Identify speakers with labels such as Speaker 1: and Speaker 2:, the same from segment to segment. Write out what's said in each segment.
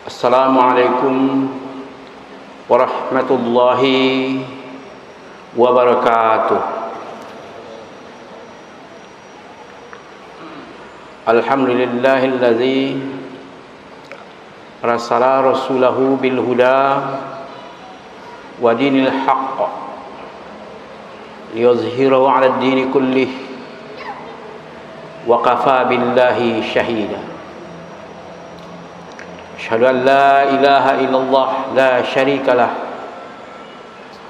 Speaker 1: Assalamualaikum warahmatullahi wabarakatuh. Alhamdulillahilladzi rasala rasulahu bil huda wa dinil haqq liyuzhirahu 'ala ad-dini kullih wa kafa billahi shahida. Asyhadu an la ilaha illallah la syarika lah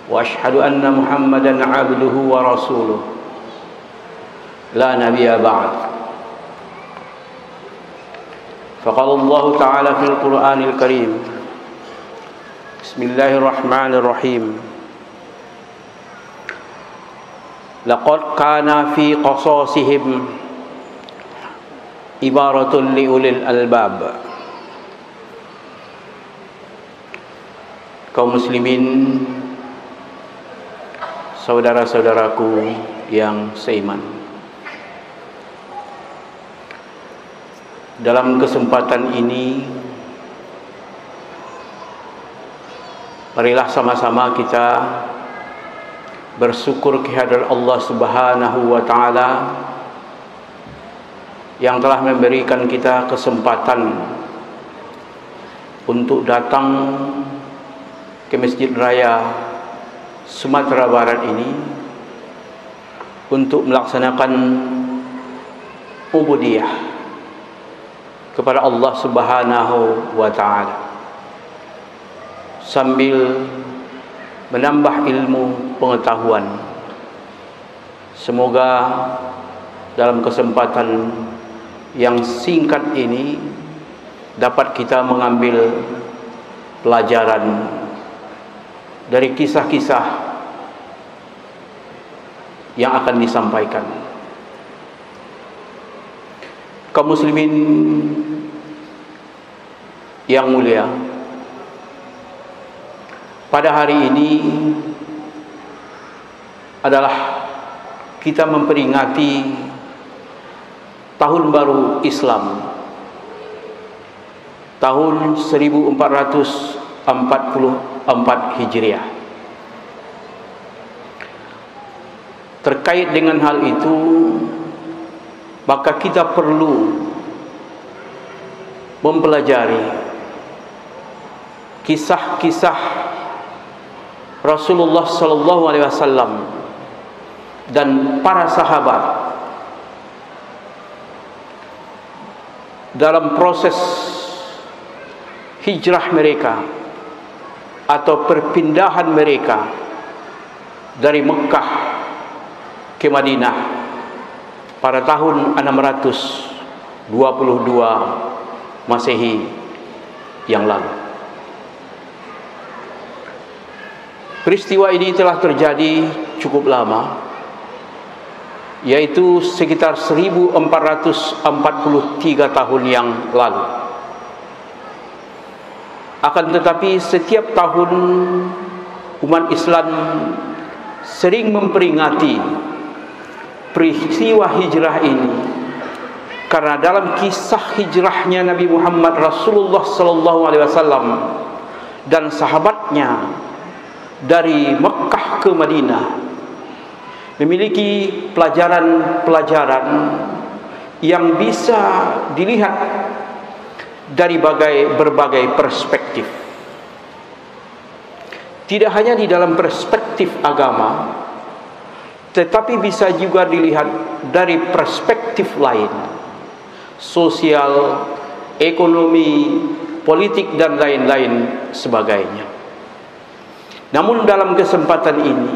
Speaker 1: wa asyhadu anna Muhammadan 'abduhu wa rasuluh la nabiyya ba'd. Faqala Allah ta'ala fil Qur'anil Karim. Bismillahirrahmanirrahim. Laqad kana fi qasasihim ibaratun li ulil albab. Kaum muslimin, saudara-saudaraku yang seiman, dalam kesempatan ini marilah sama-sama kita bersyukur kehadirat Allah Subhanahu wa taala yang telah memberikan kita kesempatan untuk datang ke Masjid Raya Sumatera Barat ini untuk melaksanakan ubudiyah kepada Allah Subhanahu wa taala sambil menambah ilmu pengetahuan. Semoga dalam kesempatan yang singkat ini dapat kita mengambil pelajaran dari kisah-kisah yang akan disampaikan. Kaum muslimin yang mulia, pada hari ini adalah kita memperingati tahun baru Islam, tahun 1444 Hijriah. Terkait dengan hal itu, maka kita perlu mempelajari kisah-kisah Rasulullah sallallahu alaihi wasallam dan para sahabat dalam proses hijrah mereka atau perpindahan mereka dari Mekah ke Madinah pada tahun 622 Masehi yang lalu. Peristiwa ini telah terjadi cukup lama, yaitu sekitar 1443 tahun yang lalu. Akan tetapi setiap tahun umat Islam sering memperingati peristiwa hijrah ini, karena dalam kisah hijrahnya Nabi Muhammad Rasulullah sallallahu alaihi wasallam dan sahabatnya dari Mekah ke Madinah memiliki pelajaran-pelajaran yang bisa dilihat dari berbagai perspektif. Tidak hanya di dalam perspektif agama, tetapi bisa juga dilihat dari perspektif lain, sosial, ekonomi, politik, dan lain-lain sebagainya. Namun dalam kesempatan ini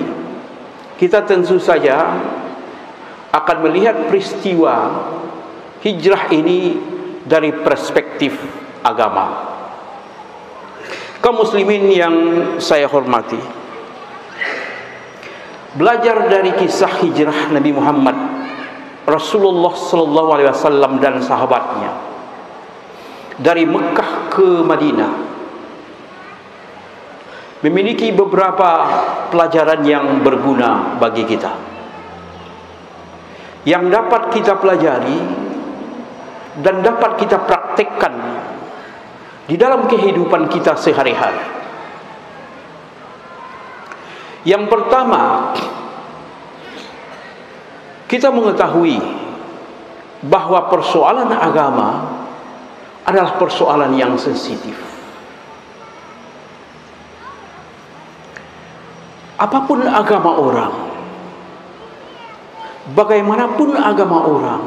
Speaker 1: kita tentu saja akan melihat peristiwa hijrah ini dari perspektif agama. Kaum muslimin yang saya hormati, belajar dari kisah hijrah Nabi Muhammad Rasulullah sallallahu alaihi wasallam dan sahabatnya dari Mekah ke Madinah memiliki beberapa pelajaran yang berguna bagi kita, yang dapat kita pelajari dan dapat kita praktekkan di dalam kehidupan kita sehari-hari. Yang pertama, kita mengetahui bahwa persoalan agama adalah persoalan yang sensitif. Apapun agama orang, bagaimanapun agama orang,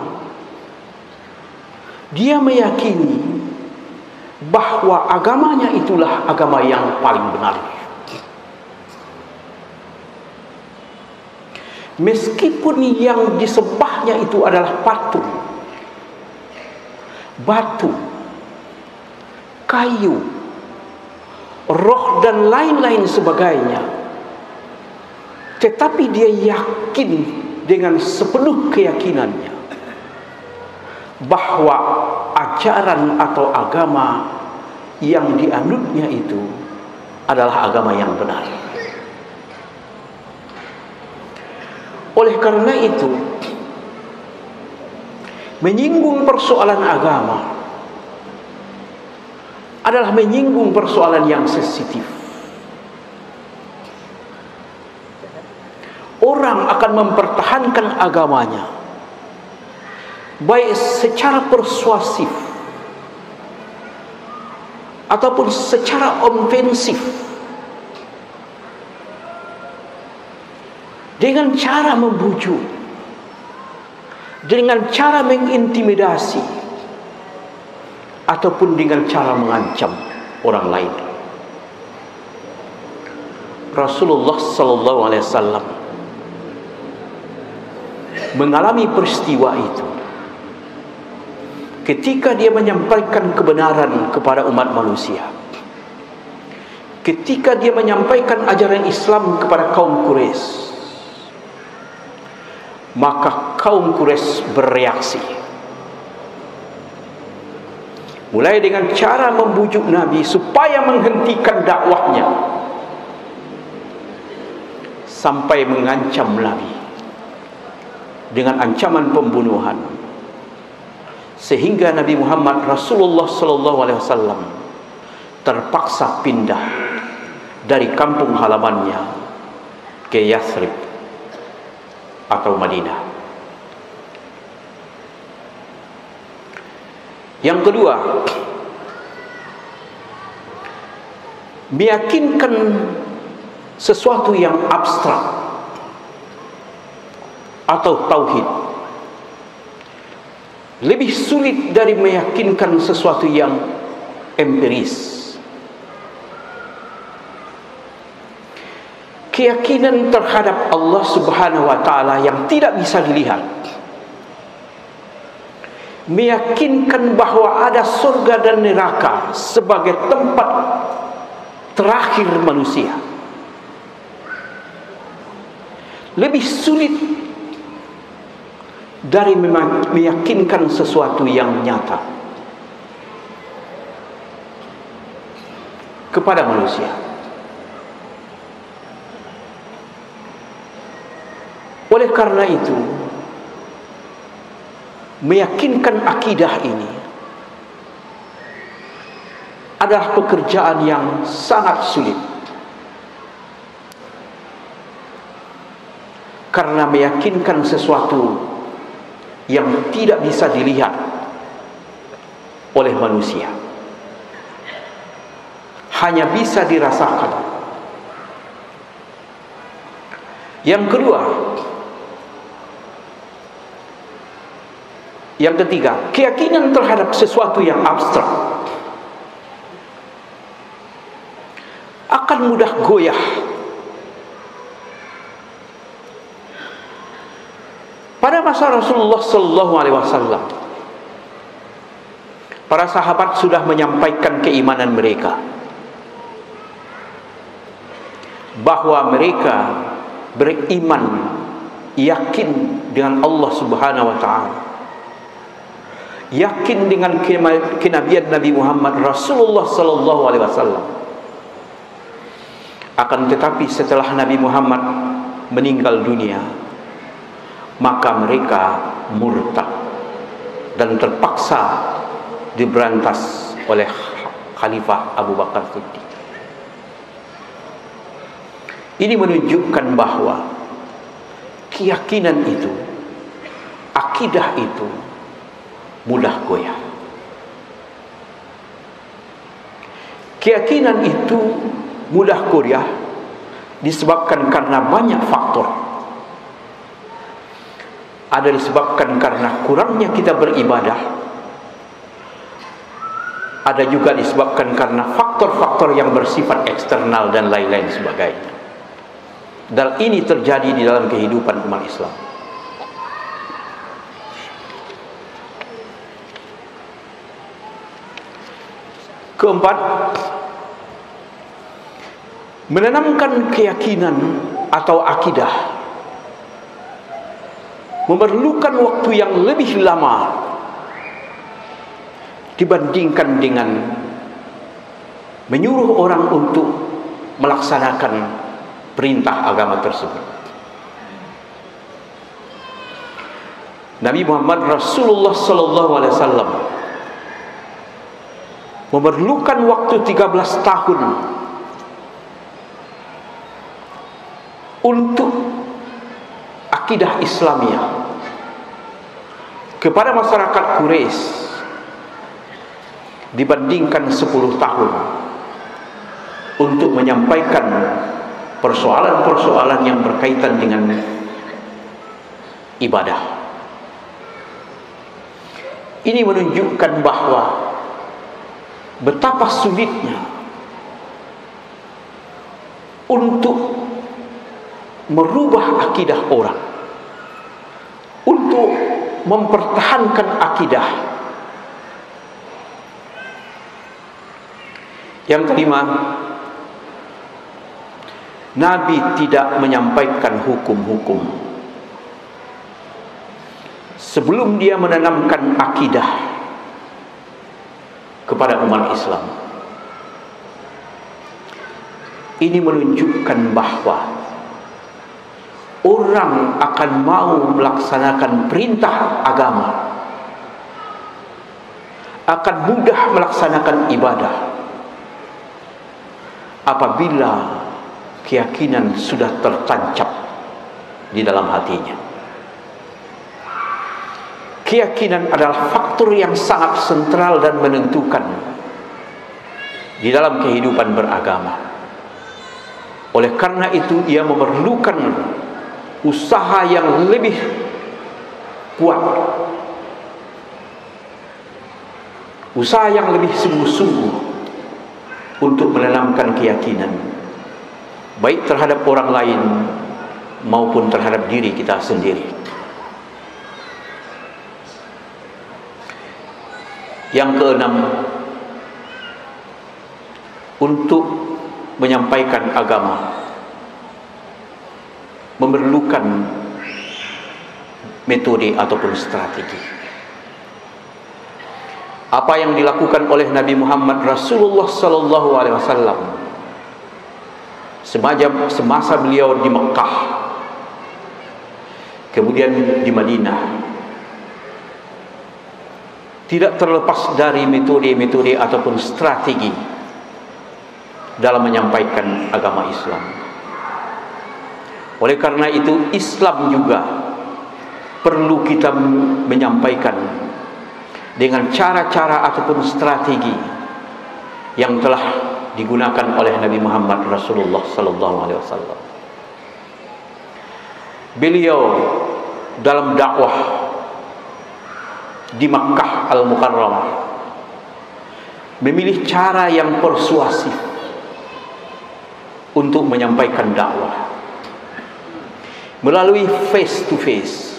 Speaker 1: dia meyakini bahwa agamanya itulah agama yang paling benar. Meskipun yang disembahnya itu adalah patung, batu, kayu, roh dan lain-lain sebagainya, tetapi dia yakin dengan sepenuh keyakinannya bahwa ajaran atau agama yang dianutnya itu adalah agama yang benar. Oleh karena itu, menyinggung persoalan agama adalah menyinggung persoalan yang sensitif. Orang akan mempertahankan agamanya baik secara persuasif ataupun secara ofensif, dengan cara membujuk, dengan cara mengintimidasi, ataupun dengan cara mengancam orang lain. Rasulullah sallallahu alaihi wasallam mengalami peristiwa itu ketika dia menyampaikan kebenaran kepada umat manusia, ketika dia menyampaikan ajaran Islam kepada kaum Quraisy. Maka kaum Quraisy bereaksi, mulai dengan cara membujuk Nabi supaya menghentikan dakwahnya, sampai mengancam Nabi dengan ancaman pembunuhan, sehingga Nabi Muhammad Rasulullah SAW terpaksa pindah dari kampung halamannya ke Yathrib atau Madinah. Yang kedua, meyakinkan sesuatu yang abstrak atau tauhid lebih sulit dari meyakinkan sesuatu yang empiris. Keyakinan terhadap Allah Subhanahu wa taala yang tidak bisa dilihat, meyakinkan bahwa ada surga dan neraka sebagai tempat terakhir manusia, lebih sulit dari meyakinkan sesuatu yang nyata kepada manusia. Oleh karena itu, meyakinkan akidah ini adalah pekerjaan yang sangat sulit, karena meyakinkan sesuatu yang tidak bisa dilihat oleh manusia, hanya bisa dirasakan. Yang kedua, yang ketiga, keyakinan terhadap sesuatu yang abstrak akan mudah goyah. Pada masa Rasulullah SAW, para sahabat sudah menyampaikan keimanan mereka, bahwa mereka beriman, yakin dengan Allah Subhanahu wa taala, yakin dengan kenabian Nabi Muhammad Rasulullah sallallahu alaihi wasallam. Akan tetapi setelah Nabi Muhammad meninggal dunia, maka mereka murtad dan terpaksa diberantas oleh Khalifah Abu Bakar Siddiq. Ini menunjukkan bahwa keyakinan itu, akidah itu mudah goyah. Keyakinan itu mudah goyah disebabkan karena banyak faktor. Ada disebabkan karena kurangnya kita beribadah, ada juga disebabkan karena faktor-faktor yang bersifat eksternal dan lain-lain sebagainya. Dan ini terjadi di dalam kehidupan umat Islam. Keempat, menanamkan keyakinan atau akidah memerlukan waktu yang lebih lama dibandingkan dengan menyuruh orang untuk melaksanakan perintah agama tersebut. Nabi Muhammad Rasulullah sallallahu alaihi wasallam memerlukan waktu 13 tahun untuk akidah Islamiyah kepada masyarakat Quraisy dibandingkan 10 tahun untuk menyampaikan persoalan-persoalan yang berkaitan dengan ibadah. Ini menunjukkan bahwa betapa sulitnya untuk merubah akidah orang, untuk mempertahankan akidah. Yang kelima, Nabi tidak menyampaikan hukum-hukum sebelum dia menanamkan akidah kepada umat Islam. Ini menunjukkan bahwa orang akan mau melaksanakan perintah agama, akan mudah melaksanakan ibadah apabila keyakinan sudah tertancap di dalam hatinya. Keyakinan adalah faktor yang sangat sentral dan menentukan di dalam kehidupan beragama. Oleh karena itu, ia memerlukan usaha yang lebih kuat, usaha yang lebih sungguh-sungguh untuk menanamkan keyakinan, baik terhadap orang lain maupun terhadap diri kita sendiri. Yang keenam, untuk menyampaikan agama memerlukan metode ataupun strategi. Apa yang dilakukan oleh Nabi Muhammad Rasulullah sallallahu alaihi wasallam semasa beliau di Mekah, kemudian di Madinah, tidak terlepas dari metode-metode ataupun strategi dalam menyampaikan agama Islam. Oleh karena itu, Islam juga perlu kita menyampaikan dengan cara-cara ataupun strategi yang telah digunakan oleh Nabi Muhammad Rasulullah sallallahu alaihi wasallam. Beliau dalam dakwah di Makkah Al-Mukarramah memilih cara yang persuasif untuk menyampaikan dakwah melalui face to face,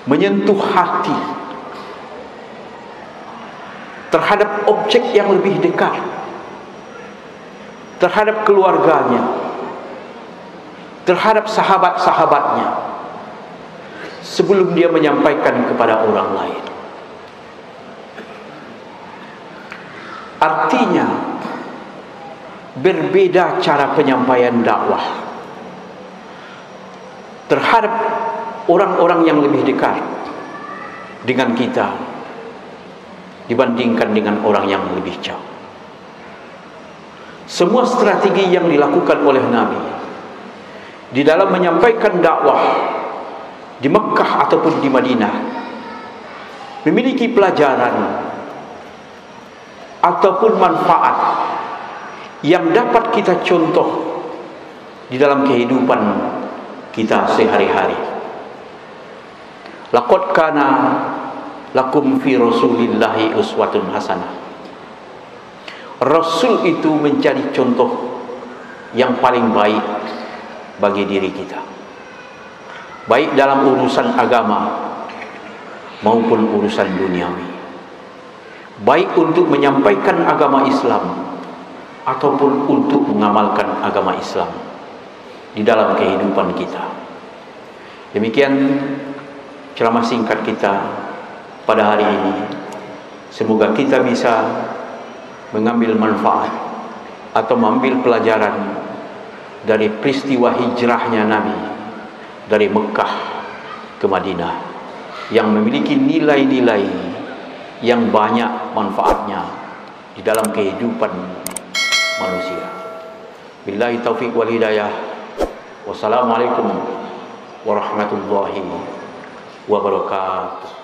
Speaker 1: menyentuh hati terhadap objek yang lebih dekat, terhadap keluarganya, terhadap sahabat-sahabatnya, sebelum dia menyampaikan kepada orang lain. Artinya, berbeda cara penyampaian dakwah terhadap orang-orang yang lebih dekat dengan kita dibandingkan dengan orang yang lebih jauh. Semua strategi yang dilakukan oleh Nabi di dalam menyampaikan dakwah di Mekah ataupun di Madinah memiliki pelajaran ataupun manfaat yang dapat kita contoh di dalam kehidupan kita sehari-hari. Laqad kana lakum fi Rasulillahi uswatun hasanah. Rasul itu menjadi contoh yang paling baik bagi diri kita, baik dalam urusan agama maupun urusan duniawi, baik untuk menyampaikan agama Islam ataupun untuk mengamalkan agama Islam di dalam kehidupan kita. Demikian ceramah singkat kita pada hari ini. Semoga kita bisa mengambil manfaat atau mengambil pelajaran dari peristiwa hijrahnya Nabi dari Mekah ke Madinah yang memiliki nilai-nilai yang banyak manfaatnya di dalam kehidupan manusia. Billahi taufiq wal hidayah. Wassalamualaikum warahmatullahi wabarakatuh.